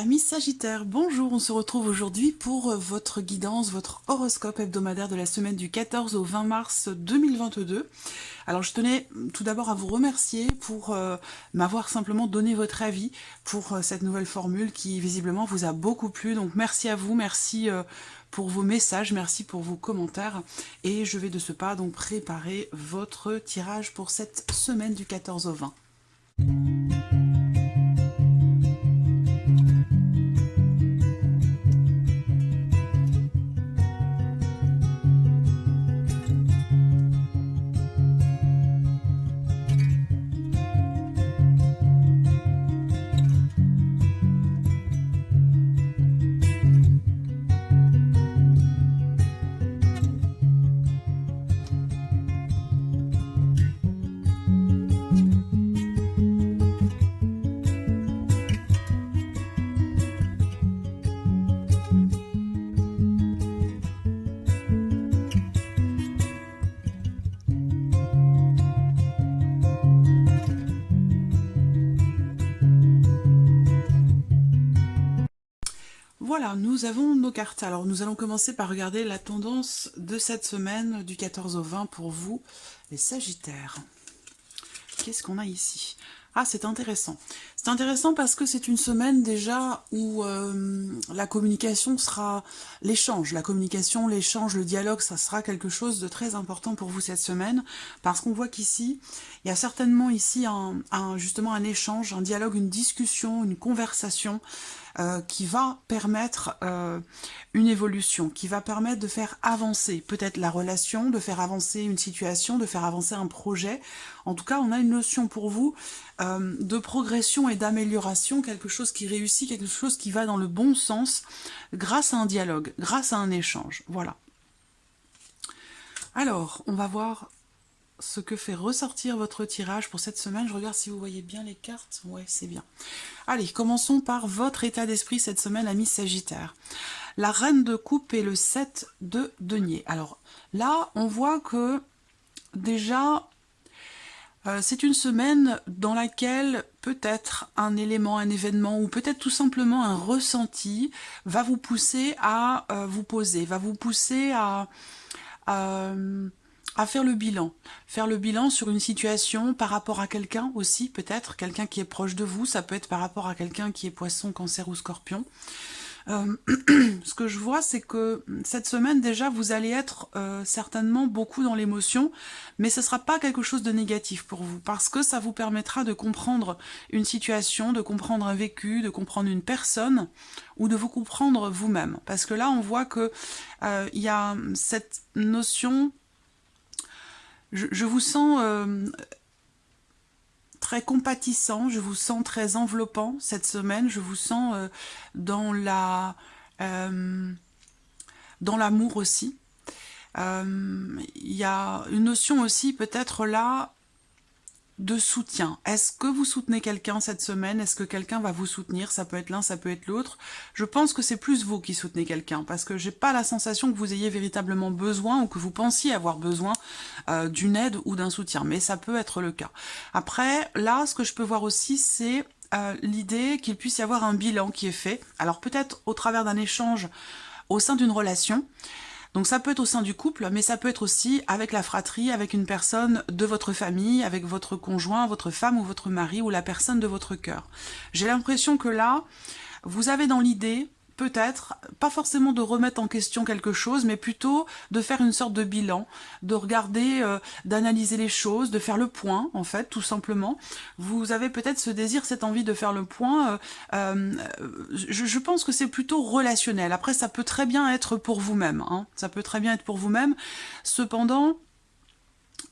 Amis Sagittaire, bonjour, on se retrouve aujourd'hui pour votre guidance, votre horoscope hebdomadaire de la semaine du 14 au 20 mars 2022. Alors je tenais tout d'abord à vous remercier pour m'avoir simplement donné votre avis pour cette nouvelle formule qui visiblement vous a beaucoup plu. Donc merci à vous, merci pour vos messages, merci pour vos commentaires. Et je vais de ce pas donc préparer votre tirage pour cette semaine du 14 au 20. Voilà, nous avons nos cartes. Alors nous allons commencer par regarder la tendance de cette semaine du 14 au 20 pour vous, les Sagittaires. Qu'est-ce qu'on a ici? Ah, c'est intéressant. C'est intéressant parce que c'est une semaine déjà où la communication sera l'échange. La communication, l'échange, le dialogue, ça sera quelque chose de très important pour vous cette semaine. Parce qu'on voit qu'ici, il y a certainement ici justement un échange, un dialogue, une discussion, une conversation qui va permettre une évolution, qui va permettre de faire avancer peut-être la relation, de faire avancer une situation, de faire avancer un projet. En tout cas, on a une notion pour vous de progression et d'amélioration, quelque chose qui réussit, quelque chose qui va dans le bon sens, grâce à un dialogue, grâce à un échange. Voilà. Alors, on va voir ce que fait ressortir votre tirage pour cette semaine. Je regarde si vous voyez bien les cartes. Ouais, c'est bien. Allez, commençons par votre état d'esprit cette semaine, amis Sagittaire. La reine de coupe et le 7 de denier. Alors là, on voit que déjà, c'est une semaine dans laquelle peut-être un élément, un événement ou peut-être tout simplement un ressenti va vous pousser à vous poser, va vous pousser à faire le bilan. Faire le bilan sur une situation par rapport à quelqu'un aussi, peut-être, quelqu'un qui est proche de vous, ça peut être par rapport à quelqu'un qui est poisson, cancer ou scorpion. Ce que je vois, c'est que cette semaine, déjà, vous allez être certainement beaucoup dans l'émotion, mais ce ne sera pas quelque chose de négatif pour vous, parce que ça vous permettra de comprendre une situation, de comprendre un vécu, de comprendre une personne, ou de vous comprendre vous-même. Parce que là, on voit que il y a cette notion... Je vous sens très compatissant, je vous sens très enveloppant cette semaine, je vous sens dans l'amour aussi. Il y a une notion aussi peut-être là de soutien. Est-ce que vous soutenez quelqu'un cette semaine? Est-ce que quelqu'un va vous soutenir? Ça peut être l'un, ça peut être l'autre. Je pense que c'est plus vous qui soutenez quelqu'un, parce que j'ai pas la sensation que vous ayez véritablement besoin ou que vous pensiez avoir besoin d'une aide ou d'un soutien, mais ça peut être le cas. Après, là, ce que je peux voir aussi, c'est l'idée qu'il puisse y avoir un bilan qui est fait. Alors peut-être au travers d'un échange au sein d'une relation. Donc ça peut être au sein du couple, mais ça peut être aussi avec la fratrie, avec une personne de votre famille, avec votre conjoint, votre femme ou votre mari ou la personne de votre cœur. J'ai l'impression que là, vous avez dans l'idée, peut-être, pas forcément de remettre en question quelque chose, mais plutôt de faire une sorte de bilan, de regarder, d'analyser les choses, de faire le point, en fait, tout simplement. Vous avez peut-être ce désir, cette envie de faire le point. Je pense que c'est plutôt relationnel. Après, ça peut très bien être pour vous-même. Hein. Ça peut très bien être pour vous-même. Cependant...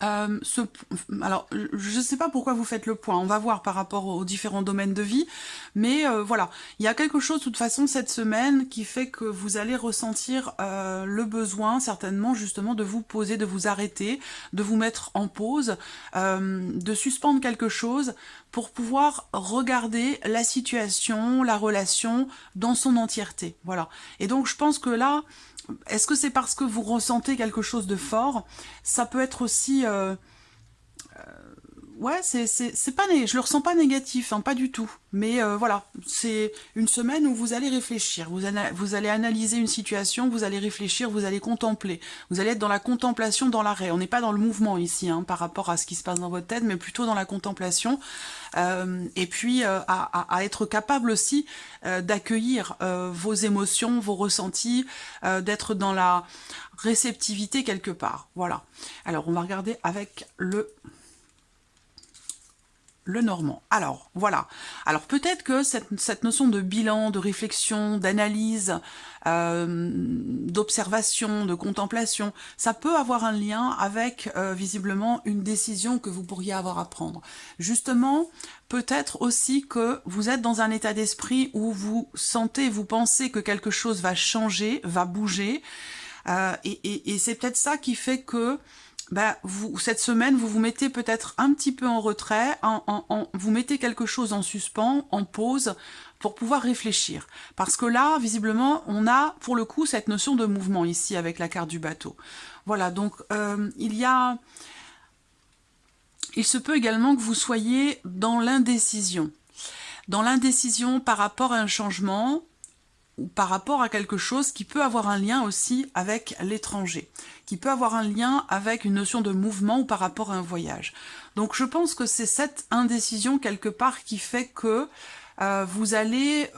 alors, je ne sais pas pourquoi vous faites le point, on va voir par rapport aux différents domaines de vie, mais voilà, il y a quelque chose de toute façon cette semaine qui fait que vous allez ressentir le besoin certainement justement de vous poser, de vous arrêter, de vous mettre en pause, de suspendre quelque chose pour pouvoir regarder la situation, la relation dans son entièreté, voilà. Et donc je pense que là, est-ce que c'est parce que vous ressentez quelque chose de fort? Ça peut être aussi ouais, c'est pas je le ressens pas négatif, hein, pas du tout. Mais voilà, c'est une semaine où vous allez réfléchir, vous allez analyser une situation, vous allez réfléchir, vous allez contempler. Vous allez être dans la contemplation, dans l'arrêt. On n'est pas dans le mouvement ici, hein, par rapport à ce qui se passe dans votre tête, mais plutôt dans la contemplation. Et puis à être capable aussi d'accueillir vos émotions, vos ressentis, d'être dans la réceptivité quelque part. Voilà. Alors on va regarder avec le normand. Alors, voilà. Alors, peut-être que cette notion de bilan, de réflexion, d'analyse, d'observation, de contemplation, ça peut avoir un lien avec, visiblement, une décision que vous pourriez avoir à prendre. Justement, peut-être aussi que vous êtes dans un état d'esprit où vous sentez, vous pensez que quelque chose va changer, va bouger, et c'est peut-être ça qui fait que cette semaine, vous vous mettez peut-être un petit peu en retrait, vous mettez quelque chose en suspens, en pause, pour pouvoir réfléchir. Parce que là, visiblement, on a, pour le coup, cette notion de mouvement ici, avec la carte du bateau. Voilà, donc, il se peut également que vous soyez dans l'indécision. Dans l'indécision par rapport à un changement, ou par rapport à quelque chose qui peut avoir un lien aussi avec l'étranger, qui peut avoir un lien avec une notion de mouvement ou par rapport à un voyage. Donc je pense que c'est cette indécision quelque part qui fait que vous allez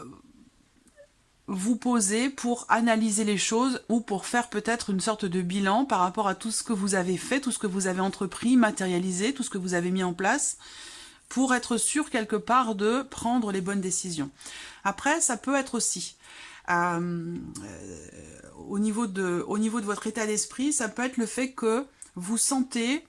vous poser pour analyser les choses ou pour faire peut-être une sorte de bilan par rapport à tout ce que vous avez fait, tout ce que vous avez entrepris, matérialisé, tout ce que vous avez mis en place, pour être sûr quelque part de prendre les bonnes décisions. Après, ça peut être aussi au niveau de votre état d'esprit, ça peut être le fait que vous sentez,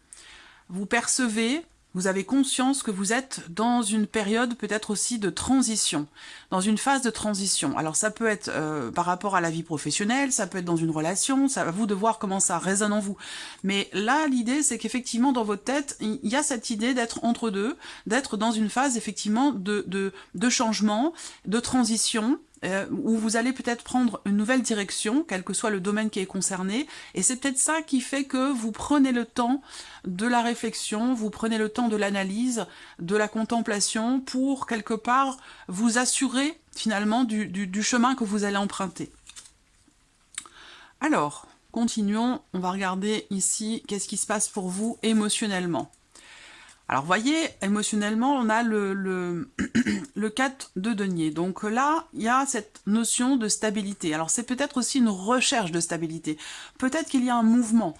vous percevez, vous avez conscience que vous êtes dans une période peut-être aussi de transition, dans une phase de transition. Alors ça peut être par rapport à la vie professionnelle, ça peut être dans une relation, c'est à vous de voir comment ça résonne en vous. Mais là, l'idée, c'est qu'effectivement, dans votre tête, il y a cette idée d'être entre deux, d'être dans une phase effectivement de changement, de transition, où vous allez peut-être prendre une nouvelle direction, quel que soit le domaine qui est concerné, et c'est peut-être ça qui fait que vous prenez le temps de la réflexion, vous prenez le temps de l'analyse, de la contemplation, pour quelque part vous assurer finalement du chemin que vous allez emprunter. Alors, continuons, on va regarder ici qu'est-ce qui se passe pour vous émotionnellement. Alors, voyez, émotionnellement, on a le 4 de denier. Donc là, il y a cette notion de stabilité. Alors, c'est peut-être aussi une recherche de stabilité. Peut-être qu'il y a un mouvement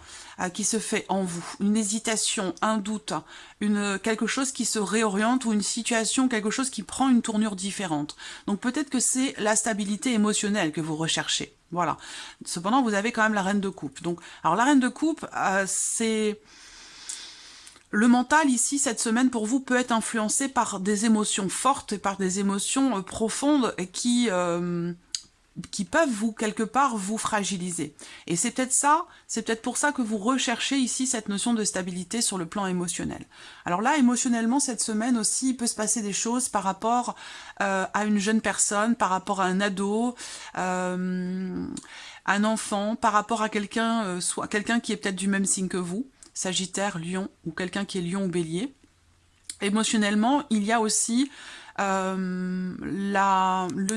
qui se fait en vous, une hésitation, un doute, quelque chose qui se réoriente ou une situation, quelque chose qui prend une tournure différente. Donc, peut-être que c'est la stabilité émotionnelle que vous recherchez. Voilà. Cependant, vous avez quand même la reine de coupe. Donc, alors, la reine de coupe, c'est... Le mental, ici, cette semaine, pour vous, peut être influencé par des émotions fortes et par des émotions profondes qui peuvent, quelque part, vous fragiliser. Et c'est peut-être ça, c'est peut-être pour ça que vous recherchez ici cette notion de stabilité sur le plan émotionnel. Alors là, émotionnellement, cette semaine aussi, il peut se passer des choses par rapport à une jeune personne, par rapport à un ado, un enfant, par rapport à quelqu'un, soit quelqu'un qui est peut-être du même signe que vous, Sagittaire, Lion, ou quelqu'un qui est Lion ou Bélier. Émotionnellement, il y a aussi le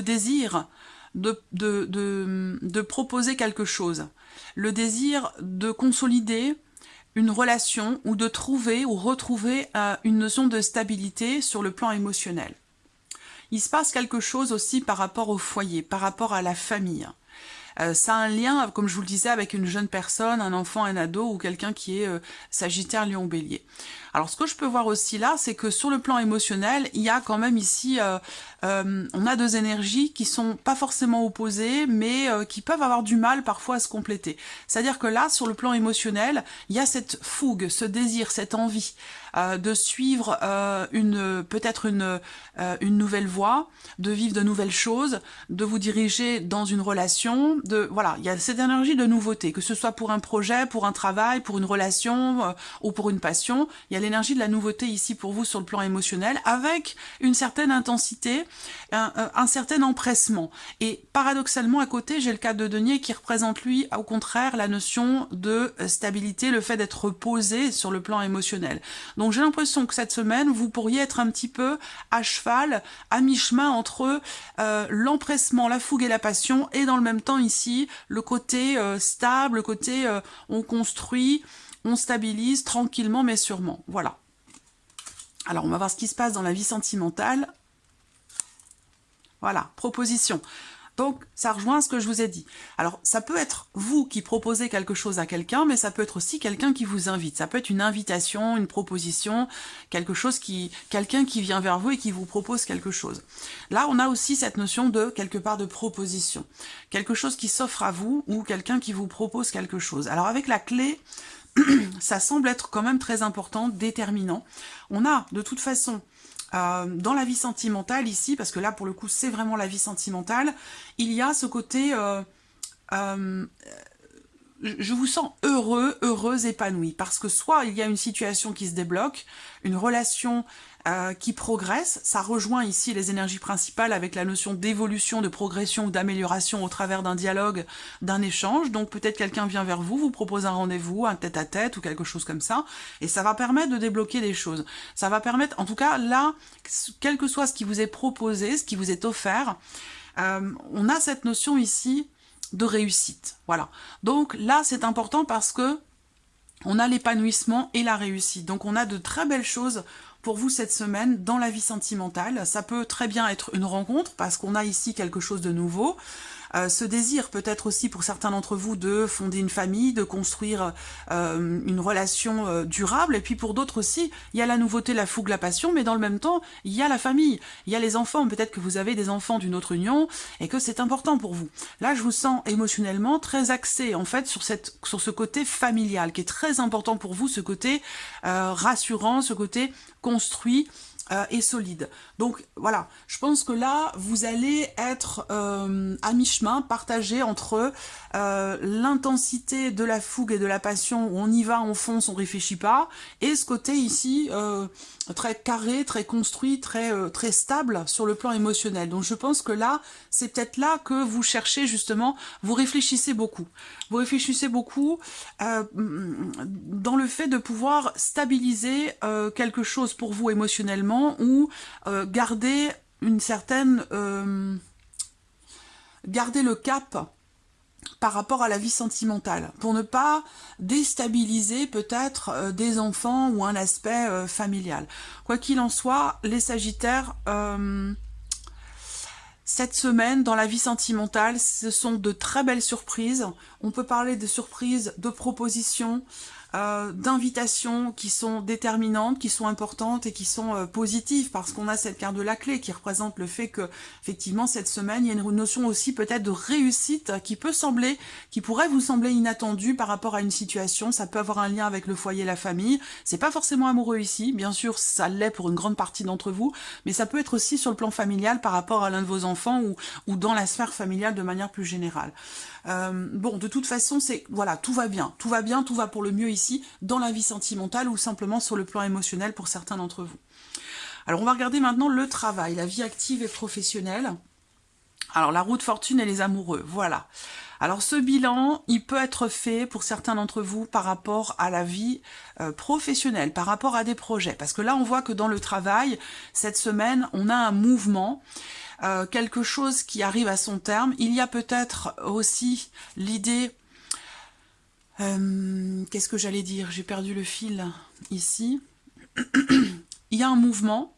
désir de proposer quelque chose, le désir de consolider une relation ou de trouver ou retrouver une notion de stabilité sur le plan émotionnel. Il se passe quelque chose aussi par rapport au foyer, par rapport à la famille. Ça a un lien, comme je vous le disais, avec une jeune personne, un enfant, un ado ou quelqu'un qui est Sagittaire, Lion, Bélier. Alors ce que je peux voir aussi là, c'est que sur le plan émotionnel, il y a quand même ici, on a deux énergies qui sont pas forcément opposées, mais qui peuvent avoir du mal parfois à se compléter. C'est-à-dire que là, sur le plan émotionnel, il y a cette fougue, ce désir, cette envie de suivre peut-être une nouvelle voie, de vivre de nouvelles choses, de vous diriger dans une relation, voilà, il y a cette énergie de nouveauté, que ce soit pour un projet, pour un travail, pour une relation ou pour une passion, il y a l'énergie de la nouveauté ici pour vous sur le plan émotionnel, avec une certaine intensité un certain empressement. Et paradoxalement, à côté, j'ai le cas de Denier qui représente, lui, au contraire, la notion de stabilité, le fait d'être posé sur le plan émotionnel. Donc j'ai l'impression que cette semaine, vous pourriez être un petit peu à cheval, à mi-chemin entre l'empressement, la fougue et la passion, et dans le même temps ici, le côté stable, le côté on construit, on stabilise tranquillement mais sûrement. Voilà. Alors on va voir ce qui se passe dans la vie sentimentale. Voilà, proposition. Donc, ça rejoint ce que je vous ai dit. Alors, ça peut être vous qui proposez quelque chose à quelqu'un, mais ça peut être aussi quelqu'un qui vous invite. Ça peut être une invitation, une proposition, quelqu'un qui vient vers vous et qui vous propose quelque chose. Là, on a aussi cette notion de, quelque part, de proposition. Quelque chose qui s'offre à vous ou quelqu'un qui vous propose quelque chose. Alors, avec la clé, ça semble être quand même très important, déterminant. On a, de toute façon, dans la vie sentimentale ici, parce que là pour le coup c'est vraiment la vie sentimentale, il y a ce côté je vous sens heureux, heureuse, épanoui, parce que soit il y a une situation qui se débloque, une relation qui progresse, ça rejoint ici les énergies principales avec la notion d'évolution, de progression ou d'amélioration au travers d'un dialogue, d'un échange, donc peut-être quelqu'un vient vers vous, vous propose un rendez-vous, un tête-à-tête ou quelque chose comme ça, et ça va permettre de débloquer des choses. Ça va permettre, en tout cas là, quel que soit ce qui vous est proposé, ce qui vous est offert, on a cette notion ici de réussite. Voilà. Donc là, c'est important parce que on a l'épanouissement et la réussite. Donc on a de très belles choses pour vous cette semaine dans la vie sentimentale. Ça peut très bien être une rencontre parce qu'on a ici quelque chose de nouveau. Ce désir peut-être aussi pour certains d'entre vous de fonder une famille, de construire une relation durable. Et puis pour d'autres aussi, il y a la nouveauté, la fougue, la passion, mais dans le même temps, il y a la famille, il y a les enfants. Peut-être que vous avez des enfants d'une autre union et que c'est important pour vous. Là, je vous sens émotionnellement très axé en fait sur ce côté familial qui est très important pour vous, ce côté rassurant, ce côté construit et solide. Donc voilà, je pense que là, vous allez être à mi-chemin, partagé entre l'intensité de la fougue et de la passion, où on y va, on fonce, on réfléchit pas, et ce côté ici, très carré, très construit, très stable sur le plan émotionnel. Donc je pense que là, c'est peut-être là que vous cherchez justement, vous réfléchissez beaucoup. Vous réfléchissez beaucoup dans le fait de pouvoir stabiliser quelque chose pour vous émotionnellement ou garder une certaine... garder le cap par rapport à la vie sentimentale, pour ne pas déstabiliser peut-être des enfants ou un aspect familial. Quoi qu'il en soit, les Sagittaires, cette semaine, dans la vie sentimentale, ce sont de très belles surprises. On peut parler de surprises, de propositions, d'invitations qui sont déterminantes, qui sont importantes et qui sont positives, parce qu'on a cette carte de la clé qui représente le fait que, effectivement, cette semaine, il y a une notion aussi peut-être de réussite qui pourrait vous sembler inattendue par rapport à une situation. Ça peut avoir un lien avec le foyer, la famille. C'est pas forcément amoureux ici, bien sûr, ça l'est pour une grande partie d'entre vous, mais ça peut être aussi sur le plan familial par rapport à l'un de vos enfants ou dans la sphère familiale de manière plus générale. Bon, de toute façon, voilà, tout va bien, tout va pour le mieux ici, dans la vie sentimentale ou simplement sur le plan émotionnel pour certains d'entre vous. Alors, on va regarder maintenant le travail, la vie active et professionnelle. Alors, la roue de fortune et les amoureux, voilà. Alors, ce bilan, il peut être fait pour certains d'entre vous par rapport à la vie professionnelle, par rapport à des projets. Parce que là, on voit que dans le travail, cette semaine, on a un mouvement, quelque chose qui arrive à son terme. Il y a peut-être aussi l'idée... qu'est-ce que j'allais dire? J'ai perdu le fil ici. Il y a un mouvement,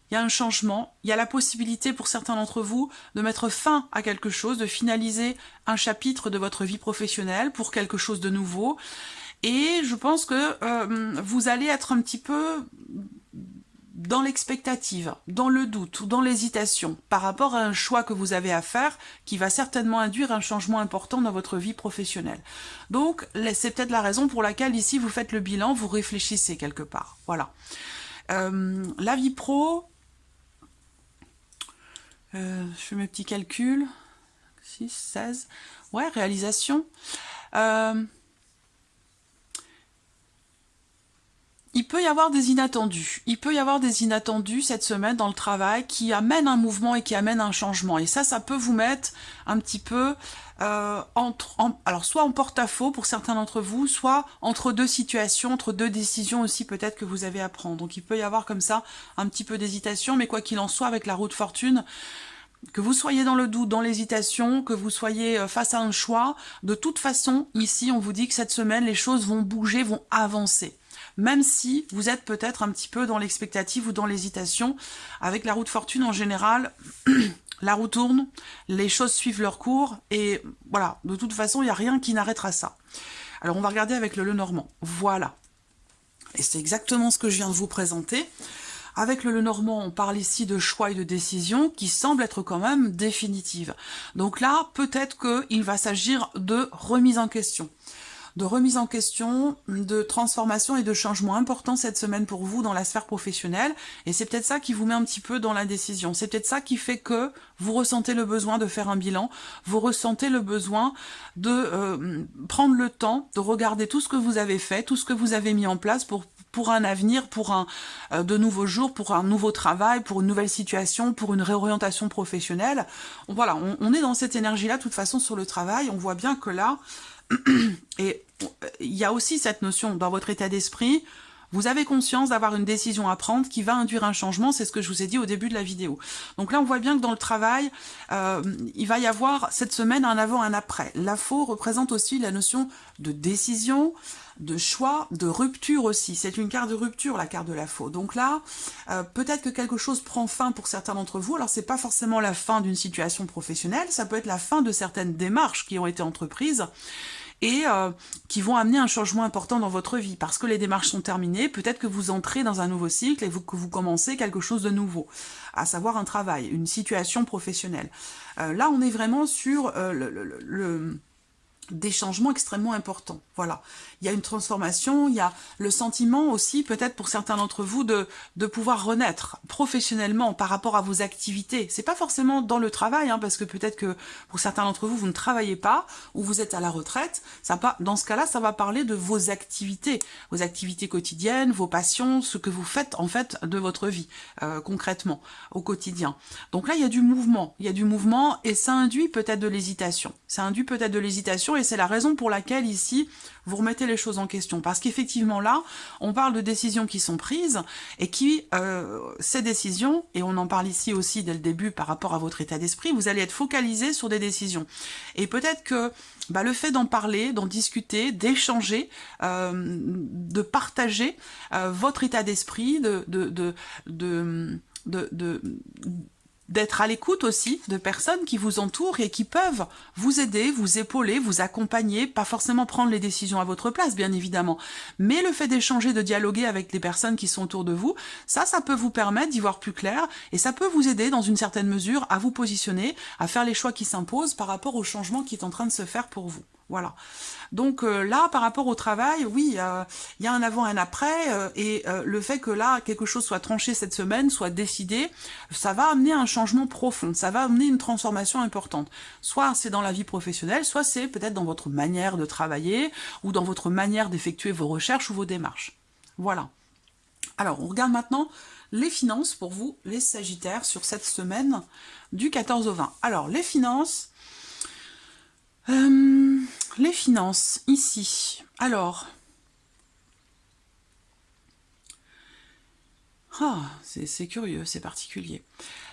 il y a un changement, il y a la possibilité pour certains d'entre vous de mettre fin à quelque chose, de finaliser un chapitre de votre vie professionnelle pour quelque chose de nouveau. Et je pense que vous allez être un petit peu dans l'expectative, dans le doute ou dans l'hésitation par rapport à un choix que vous avez à faire qui va certainement induire un changement important dans votre vie professionnelle. Donc, c'est peut-être la raison pour laquelle ici vous faites le bilan, vous réfléchissez quelque part. Voilà. La vie pro, je fais mes petits calculs. 6, 16, ouais, réalisation. Il peut y avoir des inattendus. Il peut y avoir des inattendus cette semaine dans le travail qui amènent un mouvement et qui amènent un changement. Et ça peut vous mettre un petit peu alors soit en porte-à-faux pour certains d'entre vous, soit entre deux situations, entre deux décisions aussi peut-être que vous avez à prendre. Donc il peut y avoir comme ça un petit peu d'hésitation, mais quoi qu'il en soit, avec la roue de fortune, que vous soyez dans le doute, dans l'hésitation, que vous soyez face à un choix, de toute façon, ici, on vous dit que cette semaine, les choses vont bouger, vont avancer. Même si vous êtes peut-être un petit peu dans l'expectative ou dans l'hésitation, avec la roue de fortune en général, la roue tourne, les choses suivent leur cours, et voilà, de toute façon, il n'y a rien qui n'arrêtera ça. Alors, on va regarder avec le Lenormand. Voilà. Et c'est exactement ce que je viens de vous présenter. Avec le Lenormand, on parle ici de choix et de décisions qui semblent être quand même définitives. Donc là, peut-être qu'il va s'agir de remise en question. De remise en question, de transformation et de changement important cette semaine pour vous dans la sphère professionnelle. Et c'est peut-être ça qui vous met un petit peu dans l'indécision. C'est peut-être ça qui fait que vous ressentez le besoin de faire un bilan. Vous ressentez le besoin de prendre le temps de regarder tout ce que vous avez fait, tout ce que vous avez mis en place pour un avenir, pour de nouveaux jours, pour un nouveau travail, pour une nouvelle situation, pour une réorientation professionnelle. Voilà, on est dans cette énergie-là, de toute façon, sur le travail. On voit bien que là, et il y a aussi cette notion dans votre état d'esprit, vous avez conscience d'avoir une décision à prendre qui va induire un changement, c'est ce que je vous ai dit au début de la vidéo. Donc là, on voit bien que dans le travail, il va y avoir cette semaine un avant, un après. La faux représente aussi la notion de décision, de choix, de rupture aussi. C'est une carte de rupture, la carte de la faux. Donc là, peut-être que quelque chose prend fin pour certains d'entre vous. Alors, c'est pas forcément la fin d'une situation professionnelle, ça peut être la fin de certaines démarches qui ont été entreprises et qui vont amener un changement important dans votre vie. Parce que les démarches sont terminées, peut-être que vous entrez dans un nouveau cycle et que vous commencez quelque chose de nouveau, à savoir un travail, une situation professionnelle. Là, on est vraiment sur des changements extrêmement importants. Voilà. Il y a une transformation, il y a le sentiment aussi, peut-être pour certains d'entre vous, de pouvoir renaître professionnellement par rapport à vos activités. C'est pas forcément dans le travail, parce que peut-être que pour certains d'entre vous, vous ne travaillez pas, ou vous êtes à la retraite. Dans ce cas-là, ça va parler de vos activités quotidiennes, vos passions, ce que vous faites en fait de votre vie, concrètement, au quotidien. Donc là, il y a du mouvement, et ça induit peut-être de l'hésitation. Et c'est la raison pour laquelle ici, vous remettez les choses en question. Parce qu'effectivement là, on parle de décisions qui sont prises et ces décisions, et on en parle ici aussi dès le début par rapport à votre état d'esprit, vous allez être focalisé sur des décisions. Et peut-être que le fait d'en parler, d'en discuter, d'échanger, de partager votre état d'esprit, d'être à l'écoute aussi de personnes qui vous entourent et qui peuvent vous aider, vous épauler, vous accompagner, pas forcément prendre les décisions à votre place, bien évidemment, mais le fait d'échanger, de dialoguer avec les personnes qui sont autour de vous, ça peut vous permettre d'y voir plus clair et ça peut vous aider dans une certaine mesure à vous positionner, à faire les choix qui s'imposent par rapport au changement qui est en train de se faire pour vous. Voilà. Donc là, par rapport au travail, oui, il y a un avant, un après, et le fait que là, quelque chose soit tranché cette semaine, soit décidé, ça va amener un changement profond, ça va amener une transformation importante. Soit c'est dans la vie professionnelle, soit c'est peut-être dans votre manière de travailler, ou dans votre manière d'effectuer vos recherches ou vos démarches. Voilà. Alors, on regarde maintenant les finances pour vous, les Sagittaires, sur cette semaine du 14 au 20. Alors, les finances... les finances, ici. Alors, c'est curieux, c'est particulier.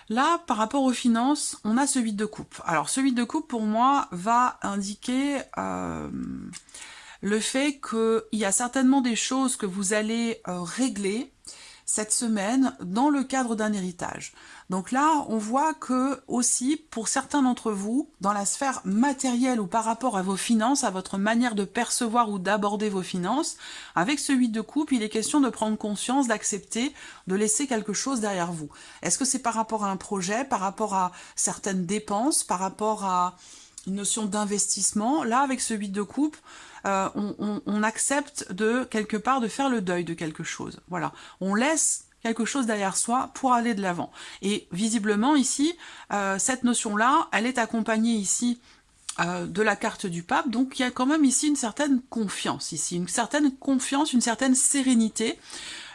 Là, par rapport aux finances, on a ce 8 de coupe. Alors, ce 8 de coupe, pour moi, va indiquer le fait qu'il y a certainement des choses que vous allez régler cette semaine dans le cadre d'un héritage. Donc là, on voit que aussi, pour certains d'entre vous, dans la sphère matérielle ou par rapport à vos finances, à votre manière de percevoir ou d'aborder vos finances, avec ce 8 de coupe, il est question de prendre conscience, d'accepter, de laisser quelque chose derrière vous. Est-ce que c'est par rapport à un projet, par rapport à certaines dépenses, par rapport à une notion d'investissement? Là, avec ce 8 de coupe, on accepte quelque part de faire le deuil de quelque chose. Voilà, on laisse quelque chose derrière soi pour aller de l'avant. Et visiblement ici, cette notion-là, elle est accompagnée ici de la carte du pape, donc il y a quand même ici une certaine confiance, une certaine sérénité,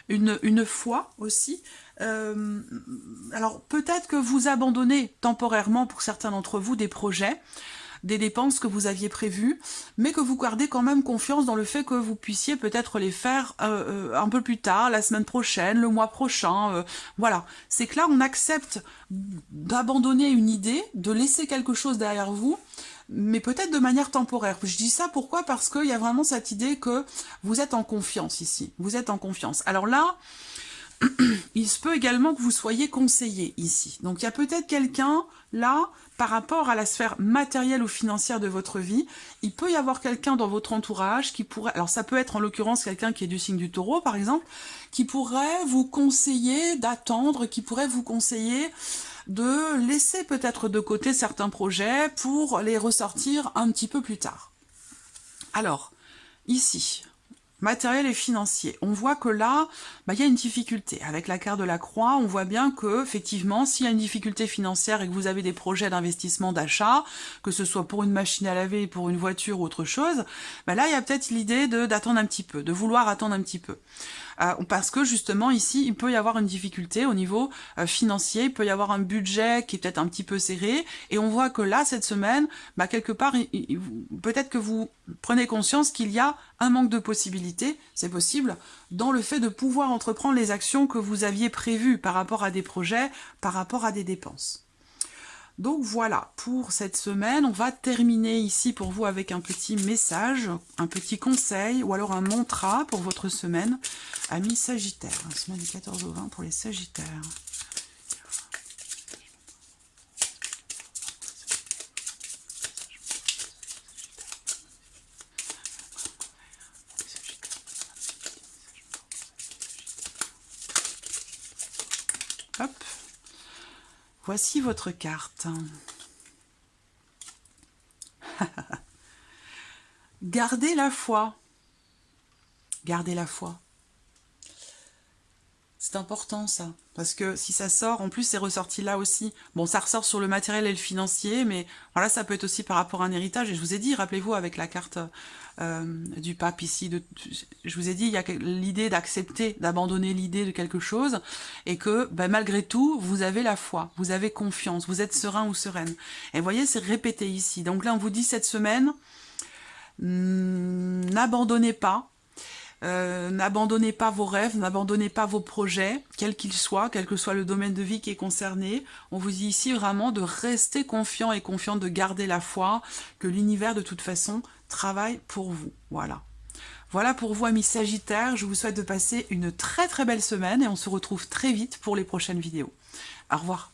une foi aussi. Alors peut-être que vous abandonnez temporairement pour certains d'entre vous des projets, des dépenses que vous aviez prévues, mais que vous gardez quand même confiance dans le fait que vous puissiez peut-être les faire un peu plus tard, la semaine prochaine, le mois prochain. Voilà, c'est que là on accepte d'abandonner une idée, de laisser quelque chose derrière vous, mais peut-être de manière temporaire. Je dis ça pourquoi? Parce qu'il y a vraiment cette idée que vous êtes en confiance ici, vous êtes en confiance. Alors là, il se peut également que vous soyez conseillé ici. Donc il y a peut-être quelqu'un là, par rapport à la sphère matérielle ou financière de votre vie, il peut y avoir quelqu'un dans votre entourage qui pourrait, alors ça peut être en l'occurrence quelqu'un qui est du signe du Taureau par exemple, qui pourrait vous conseiller d'attendre, qui pourrait vous conseiller de laisser peut-être de côté certains projets pour les ressortir un petit peu plus tard. Alors, ici, matériel et financier. On voit que là, il y a une difficulté. Avec la carte de la croix, on voit bien que, effectivement, s'il y a une difficulté financière et que vous avez des projets d'investissement, d'achat, que ce soit pour une machine à laver, pour une voiture ou autre chose, là, il y a peut-être l'idée d'attendre un petit peu, de vouloir attendre un petit peu. Parce que justement ici il peut y avoir une difficulté au niveau financier, il peut y avoir un budget qui est peut-être un petit peu serré, et on voit que là cette semaine, quelque part peut-être que vous prenez conscience qu'il y a un manque de possibilités, c'est possible, dans le fait de pouvoir entreprendre les actions que vous aviez prévues par rapport à des projets, par rapport à des dépenses. Donc voilà, pour cette semaine, on va terminer ici pour vous avec un petit message, un petit conseil, ou alors un mantra pour votre semaine, amis Sagittaires. La semaine du 14 au 20 pour les Sagittaires. Hop. Voici votre carte. Gardez la foi. Gardez la foi. C'est important ça, parce que si ça sort, en plus c'est ressorti là aussi. Bon, ça ressort sur le matériel et le financier, mais voilà, ça peut être aussi par rapport à un héritage. Et je vous ai dit, rappelez-vous, avec la carte du pape ici, je vous ai dit, il y a l'idée d'accepter, d'abandonner l'idée de quelque chose, et que malgré tout, vous avez la foi, vous avez confiance, vous êtes serein ou sereine. Et vous voyez, c'est répété ici. Donc là, on vous dit cette semaine, n'abandonnez pas. N'abandonnez pas vos rêves, n'abandonnez pas vos projets, quels qu'ils soient, quel que soit le domaine de vie qui est concerné. On vous dit ici vraiment de rester confiant et confiante, de garder la foi, que l'univers de toute façon travaille pour vous. Voilà. Voilà pour vous, amis Sagittaires. Je vous souhaite de passer une très très belle semaine et on se retrouve très vite pour les prochaines vidéos. Au revoir.